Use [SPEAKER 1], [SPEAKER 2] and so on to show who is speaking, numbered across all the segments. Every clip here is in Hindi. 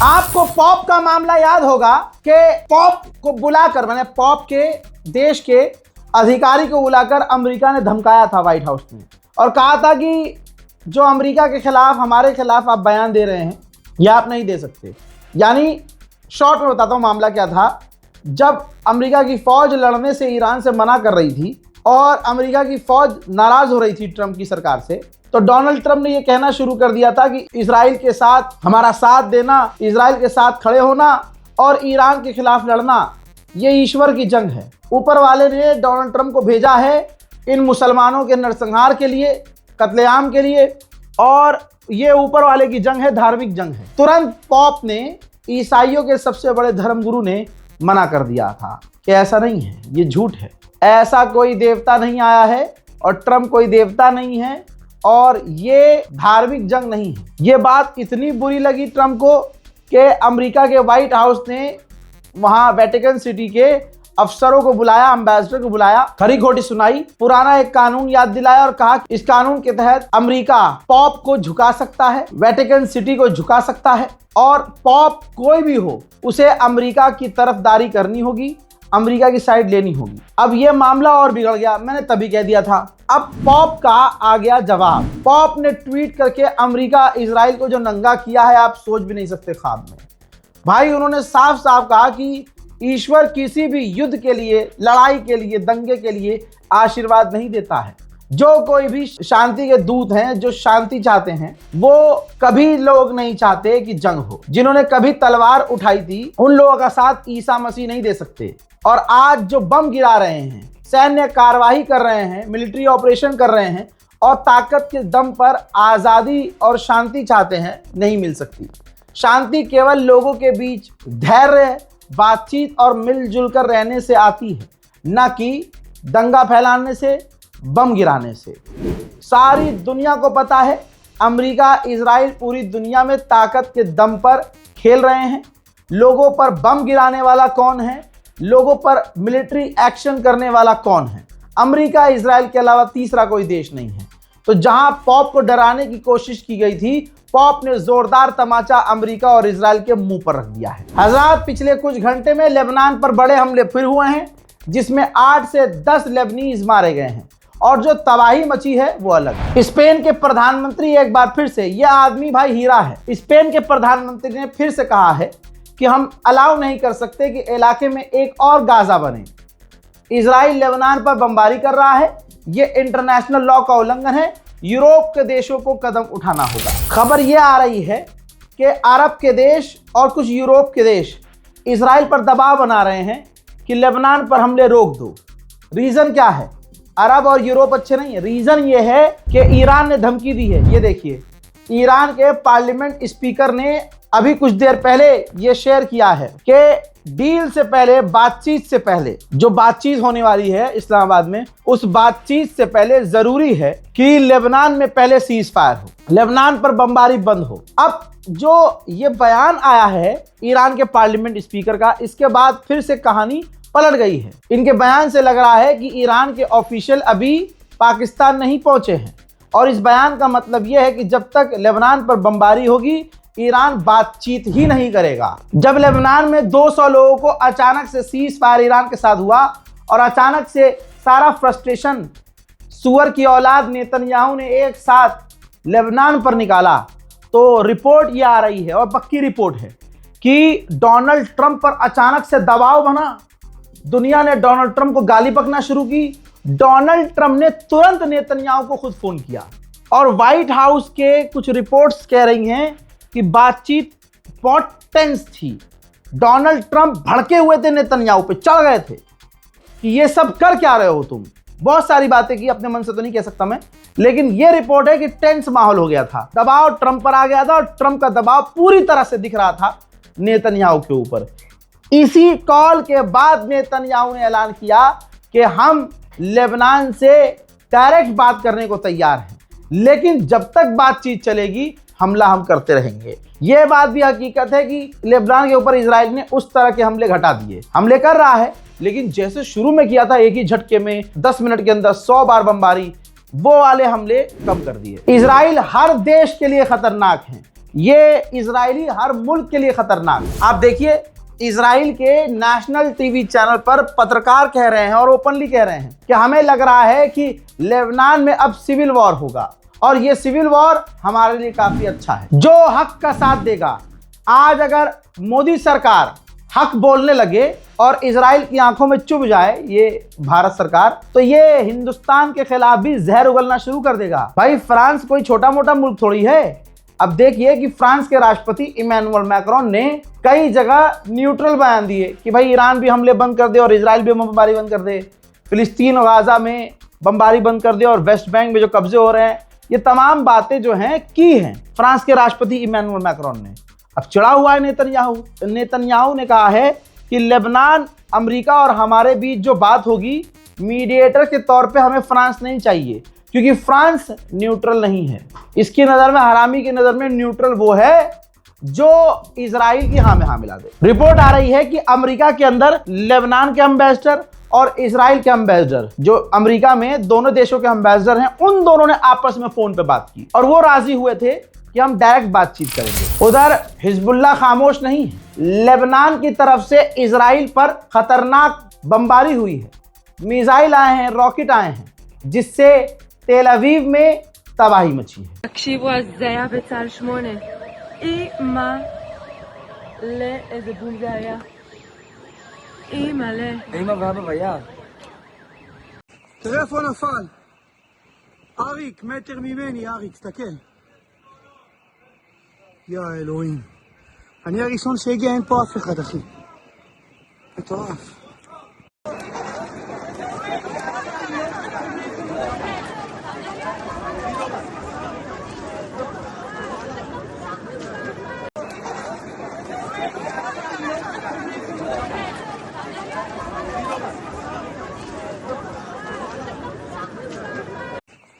[SPEAKER 1] आपको पॉप का मामला याद होगा कि पॉप को बुलाकर, मैंने पॉप के देश के अधिकारी को बुलाकर अमेरिका ने धमकाया था व्हाइट हाउस में और कहा था कि जो अमेरिका के खिलाफ, हमारे खिलाफ आप बयान दे रहे हैं ये आप नहीं दे सकते। यानी शॉर्ट में बताता हूँ मामला क्या था। जब अमेरिका की फौज लड़ने से ईरान से मना कर रही थी और अमेरिका की फौज नाराज हो रही थी ट्रंप की सरकार से, तो डोनाल्ड ट्रंप ने ये कहना शुरू कर दिया था कि इजराइल के साथ हमारा साथ देना, इजराइल के साथ खड़े होना और ईरान के खिलाफ लड़ना ये ईश्वर की जंग है। ऊपर वाले ने डोनाल्ड ट्रंप को भेजा है इन मुसलमानों के नरसंहार के लिए, कत्लेआम के लिए, और ये ऊपर वाले की जंग है, धार्मिक जंग है। तुरंत पॉप ने, ईसाइयों के सबसे बड़े धर्मगुरु ने मना कर दिया था कि ऐसा नहीं है, ये झूठ है, ऐसा कोई देवता नहीं आया है और ट्रंप कोई देवता नहीं है और ये धार्मिक जंग नहीं है। ये बात इतनी बुरी लगी ट्रंप को कि अमेरिका के व्हाइट हाउस ने वहां वेटिकन सिटी के अफसरों को बुलाया, एम्बेसडर को बुलाया, खरी खोटी सुनाई, पुराना एक कानून याद दिलाया और कहा इस कानून के तहत अमेरिका पॉप को झुका सकता है, वेटिकन सिटी को झुका सकता है और पॉप कोई भी हो उसे अमेरिका की तरफदारी करनी होगी, अमेरिका की साइड लेनी होगी। अब यह मामला और बिगड़ गया। मैंने तभी कह दिया था। अब पॉप का आ गया जवाब। पॉप ने ट्वीट करके अमेरिका इजराइल को जो नंगा किया है आप सोच भी नहीं सकते ख्वाब में। भाई उन्होंने साफ साफ कहा कि ईश्वर किसी भी युद्ध के लिए, लड़ाई के लिए, दंगे के लिए आशीर्वाद नहीं देता है। जो कोई भी शांति के दूत हैं, जो शांति चाहते हैं, वो कभी लोग नहीं चाहते कि जंग हो। जिन्होंने कभी तलवार उठाई थी उन लोगों का साथ ईसा मसीह नहीं दे सकते। और आज जो बम गिरा रहे हैं, सैन्य कार्यवाही कर रहे हैं, मिलिट्री ऑपरेशन कर रहे हैं और ताकत के दम पर आज़ादी और शांति चाहते हैं, नहीं मिल सकती। शांति केवल लोगों के बीच धैर्य, बातचीत और मिलजुल कर रहने से आती है, न कि दंगा फैलाने से, बम गिराने से। सारी दुनिया को पता है अमेरिका, इजराइल पूरी दुनिया में ताकत के दम पर खेल रहे हैं। लोगों पर बम गिराने वाला कौन है, लोगों पर मिलिट्री एक्शन करने वाला कौन है? अमेरिका, इजराइल के अलावा तीसरा कोई देश नहीं है। तो जहां पॉप को डराने की कोशिश की गई थी, पॉप ने जोरदार तमाचा अमेरिका और इजराइल के मुंह पर रख दिया है। हज़रात, पिछले कुछ घंटे में लेबनान पर बड़े हमले फिर हुए हैं, जिसमें 8 से 10 लेबनीज मारे गए हैं और जो तबाही मची है वो अलग। स्पेन के प्रधानमंत्री एक बार फिर से, यह आदमी भाई हीरा है, स्पेन के प्रधानमंत्री ने फिर से कहा है कि हम अलाउ नहीं कर सकते कि इलाके में एक और गाजा बने। इजराइल लेबनान पर बमबारी कर रहा है, यह इंटरनेशनल लॉ का उल्लंघन है। यूरोप के देशों को कदम उठाना होगा। खबर यह आ रही है कि अरब के देश और कुछ यूरोप के देश इजराइल पर दबाव बना रहे हैं कि लेबनान पर हमले रोक दो। रीजन क्या है? अरब और यूरोप अच्छे नहीं है। रीजन ये है कि ईरान ने धमकी दी है। ये देखिए, ईरान के पार्लियामेंट स्पीकर ने अभी कुछ देर पहले ये शेयर किया है कि डील से पहले, बातचीत से पहले, जो बातचीत होने वाली है इस्लामाबाद में, उस बातचीत से पहले जरूरी है कि लेबनान में पहले सीज फायर हो, लेबनान पर बमबारी बंद हो। अब जो ये बयान आया है ईरान के पार्लियामेंट स्पीकर का, इसके बाद फिर से कहानी पलट गई है। इनके बयान से लग रहा है कि ईरान के ऑफिशियल अभी पाकिस्तान नहीं पहुंचे हैं और इस बयान का मतलब यह है कि जब तक लेबनान पर बमबारी होगी ईरान बातचीत ही नहीं करेगा। जब लेबनान में 200 लोगों को अचानक से सीज फायर ईरान के साथ हुआ और अचानक से सारा फ्रस्ट्रेशन सुअर की औलाद नेतन्याहू ने एक साथ लेबनान पर निकाला, तो रिपोर्ट ये आ रही है और पक्की रिपोर्ट है कि डोनाल्ड ट्रंप पर अचानक से दबाव बना। दुनिया ने डोनाल्ड ट्रंप को गाली बकना शुरू की। डोनाल्ड ट्रंप ने तुरंत नेतन्याहू को खुद फोन किया और व्हाइट हाउस के कुछ रिपोर्ट्स कह रही हैं कि बातचीत बहुत टेंस थी। डोनाल्ड ट्रंप भड़के हुए थे, नेतन्याहू पे चढ़ गए थे कि ये सब कर क्या रहे हो तुम। बहुत सारी बातें की, अपने मन से तो नहीं कह सकता मैं, लेकिन ये रिपोर्ट है कि टेंस माहौल हो गया था, दबाव ट्रंप पर आ गया था और ट्रंप का दबाव पूरी तरह से दिख रहा था नेतन्याहू के ऊपर। इसी कॉल के बाद नेतन्याहू ने ऐलान किया कि हम लेबनान से डायरेक्ट बात करने को तैयार हैं, लेकिन जब तक बातचीत चलेगी हमला हम करते रहेंगे। यह बात भी हकीकत है कि लेबनान के ऊपर इजराइल ने उस तरह के हमले घटा दिए। हमले कर रहा है, लेकिन जैसे शुरू में किया था एक ही झटके में 10 मिनट के अंदर 100 बार बमबारी, वो वाले हमले कम कर दिए। इजराइल हर देश के लिए खतरनाक है, ये इजरायली हर मुल्क के लिए खतरनाक। आप देखिए, इजराइल के नेशनल टीवी चैनल पर पत्रकार कह रहे हैं और ओपनली कह रहे हैं कि हमें लग रहा है कि लेबनान में अब सिविल वॉर होगा और ये सिविल वॉर हमारे लिए काफी अच्छा है। जो हक का साथ देगा, आज अगर मोदी सरकार हक बोलने लगे और इजराइल की आंखों में चुभ जाए ये भारत सरकार, तो ये हिंदुस्तान के खिलाफ भी जहर उगलना शुरू कर देगा। भाई फ्रांस कोई छोटा मोटा मुल्क थोड़ी है। अब देखिए कि फ्रांस के राष्ट्रपति इमैनुअल मैक्रोन ने कई जगह न्यूट्रल बयान दिए कि भाई ईरान भी हमले बंद कर दे और इजराइल भी बमबारी बंद कर दे, फिलिस्तीन और गाजा में बमबारी बंद कर दे और वेस्ट बैंक में जो कब्जे हो रहे हैं, ये तमाम बातें जो हैं की हैं फ्रांस के राष्ट्रपति इमैनुअल मैक्रोन ने। अब चिढ़ा हुआ है नेतन्याहू ने कहा है कि लेबनान, अमेरिका और हमारे बीच जो बात होगी, मीडिएटर के तौर पे हमें फ्रांस नहीं चाहिए, क्योंकि फ्रांस न्यूट्रल नहीं है। इसकी नज़र में, हरामी की नज़र में न्यूट्रल वो है जो इजराइल की हाँ में हाँ मिला दे। रिपोर्ट आ रही है कि अमेरिका के अंदर लेबनान के एम्बेसडर और इजराइल के एम्बेसडर, जो अमेरिका में दोनों देशों के एम्बेसडर हैं, उन दोनों ने आपस में फोन पे बात की और वो राजी हुए थे कि हम डायरेक्ट बातचीत करेंगे। उधर हिजबुल्लाह खामोश नहीं है। लेबनान की तरफ से इजराइल पर खतरनाक बमबारी हुई है, मिसाइल आए हैं, रॉकेट आए हैं, जिससे तेल अवीव में तबाही मची है।
[SPEAKER 2] תקשיבו, אז זה היה בצה"ל 8. איזה בום זה היה.
[SPEAKER 3] אמא ואבא ביער.
[SPEAKER 4] תראה איפה נפל. אריק, מטר ממני, אריק, תסתכל. יא אלוהים. אני הראשון שהגיע, אין פה אף אחד, אחי. מטורף.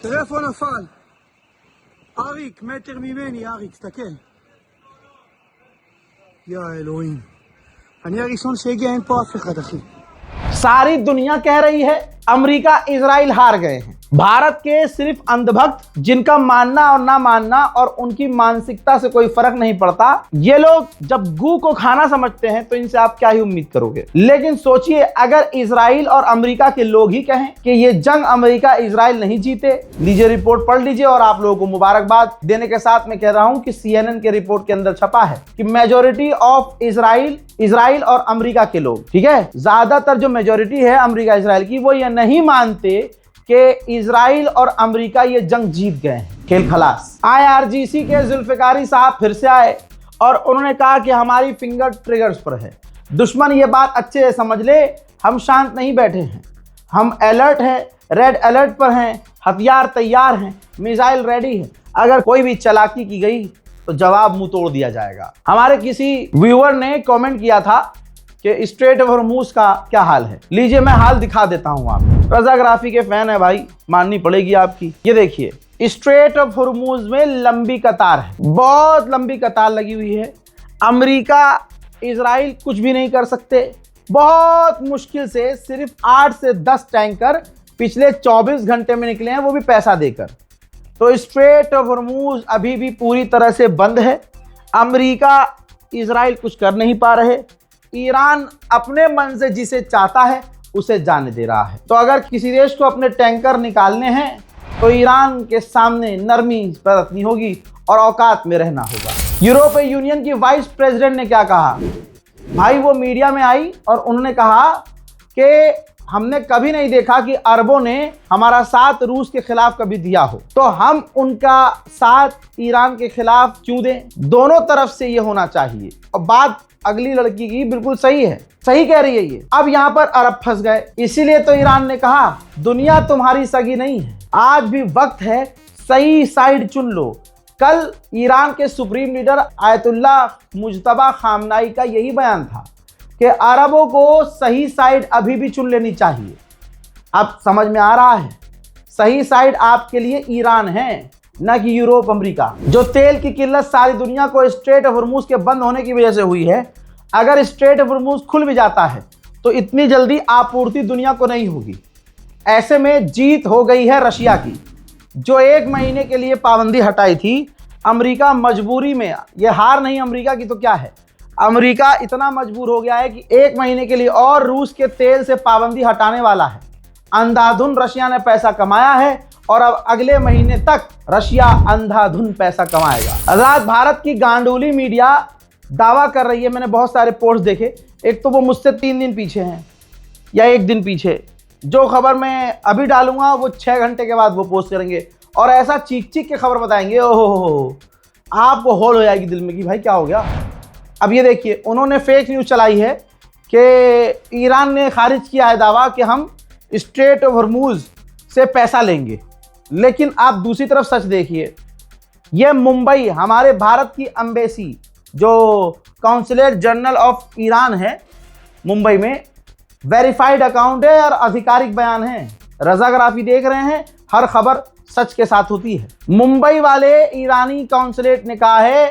[SPEAKER 4] תראה איפה נפל. אריק, מטר ממני, אריק, תסתכל. יא אלוהים. אני הראשון שהגיע, אין פה אף אחד, אחי.
[SPEAKER 1] सारी दुनिया कह रही है अमेरिका इजराइल हार गए हैं। भारत के सिर्फ अंधभक्त, जिनका मानना और ना मानना और उनकी मानसिकता से कोई फर्क नहीं पड़ता, ये लोग जब गू को खाना समझते हैं तो इनसे आप क्या ही उम्मीद करोगे। लेकिन सोचिए, अगर इजराइल और अमेरिका के लोग ही कहें कि ये जंग अमेरिका इजराइल नहीं जीते, लीजिए रिपोर्ट पढ़ लीजिए और आप लोगों को मुबारकबाद देने के साथ मैं कह रहा हूं कि CNN के रिपोर्ट के अंदर छपा है कि मेजोरिटी ऑफ इजराइल और अमेरिका के लोग, ठीक है, ज्यादातर जो मेजोरिटी है अमेरिका इजराइल की, वो ये नहीं मानते कि इजराइल और अमेरिका ये जंग जीत गए हैं, खेल खलास। IRGC के जुल्फिकारी साहब फिर से आए और उन्होंने कहा कि हमारी फिंगर ट्रिगर्स पर है। दुश्मन ये बात अच्छे से समझ ले, हम शांत नहीं बैठे हैं, हम अलर्ट हैं, रेड अलर्ट पर हैं, हथियार तैयार हैं, मिसाइल रेडी है। अगर कोई भी चालाकी की गई तो जवाब मुंह तोड़ दिया जाएगा। हमारे किसी व्यूअर ने कमेंट किया था कि स्ट्रेट ऑफ हॉर्मूज का क्या हाल है। लीजिए मैं हाल दिखा देता हूं आपको। रजाग्राफी के फैन है भाई, माननी पड़ेगी आपकी। ये देखिए, स्ट्रेट ऑफ हॉर्मूज में लंबी कतार है, बहुत लंबी कतार लगी हुई है। अमेरिका, इजराइल कुछ भी नहीं कर सकते। बहुत मुश्किल से सिर्फ 8 से 10 टैंकर पिछले 24 घंटे में निकले हैं, वो भी पैसा देकर। तो स्ट्रेट ऑफ हॉर्मूज अभी भी पूरी तरह से बंद है। अमेरिका, इजराइल कुछ कर नहीं पा रहे। ईरान अपने मन से जिसे चाहता है उसे जाने दे रहा है। तो अगर किसी देश को अपने टैंकर निकालने हैं तो ईरान के सामने नरमी बरतनी होगी और औकात में रहना होगा। यूरोपीय यूनियन की वाइस प्रेसिडेंट ने क्या कहा भाई, वो मीडिया में आई और उन्होंने कहा कि हमने कभी नहीं देखा कि अरबों ने हमारा साथ रूस के खिलाफ कभी दिया हो, तो हम उनका साथ ईरान के खिलाफ क्यों दें। दोनों तरफ से ये होना चाहिए। और बात अगली लड़की की बिल्कुल सही है, सही कह रही है ये। अब यहाँ पर अरब फंस गए, इसीलिए तो ईरान ने कहा दुनिया तुम्हारी सगी नहीं है, आज भी वक्त है सही साइड चुन लो। कल ईरान के supreme leader Ayatollah Mojtaba Khamenei का यही बयान था कि अरबों को सही साइड अभी भी चुन लेनी चाहिए। अब समझ में आ रहा है, सही साइड आपके लिए ईरान है, न कि यूरोप, अमेरिका। जो तेल की किल्लत सारी दुनिया को स्ट्रेट ऑफ हॉर्मूज के बंद होने की वजह से हुई है, अगर स्ट्रेट ऑफ हॉर्मूज खुल भी जाता है तो इतनी जल्दी आपूर्ति दुनिया को नहीं होगी। ऐसे में जीत हो गई है रशिया की, जो 1 महीने के लिए पाबंदी हटाई थी। अमेरिका मजबूरी में, ये हार नहीं अमेरिका की तो क्या है, अमेरिका इतना मजबूर हो गया है कि 1 महीने के लिए और रूस के तेल से पाबंदी हटाने वाला है। अंधाधुन रशिया ने पैसा कमाया है और अब अगले महीने तक रशिया अंधाधुन पैसा कमाएगा। हजरात, भारत की गांडूली मीडिया दावा कर रही है, मैंने बहुत सारे पोस्ट देखे, एक तो वो मुझसे 3 दिन पीछे हैं या 1 दिन पीछे, जो खबर मैं अभी डालूंगा वो 6 घंटे के बाद वो पोस्ट करेंगे और ऐसा चीख चीख के खबर बताएंगे, ओहो आपको होल हो जाएगी दिल में कि भाई क्या हो गया। अब ये देखिए, उन्होंने फेक न्यूज़ चलाई है कि ईरान ने खारिज किया है दावा कि हम स्ट्रेट ऑफ हॉर्मुज से पैसा लेंगे, लेकिन आप दूसरी तरफ सच देखिए, यह मुंबई हमारे भारत की एम्बेसी जो काउंसलेट जनरल ऑफ ईरान है मुंबई में, वेरीफाइड अकाउंट है और आधिकारिक बयान है। रजाग्राफी देख रहे हैं, हर खबर सच के साथ होती है। मुंबई वाले ईरानी काउंसलेट ने कहा है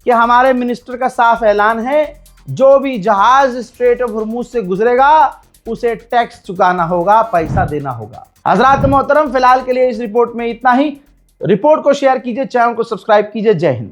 [SPEAKER 1] कि हमारे मिनिस्टर का साफ ऐलान है, जो भी जहाज स्ट्रेट ऑफ हॉर्मुज से गुजरेगा उसे टैक्स चुकाना होगा, पैसा देना होगा। हजरात मोहतरम, फिलहाल के लिए इस रिपोर्ट में इतना ही। रिपोर्ट को शेयर कीजिए, चैनल को सब्सक्राइब कीजिए। जय हिंद।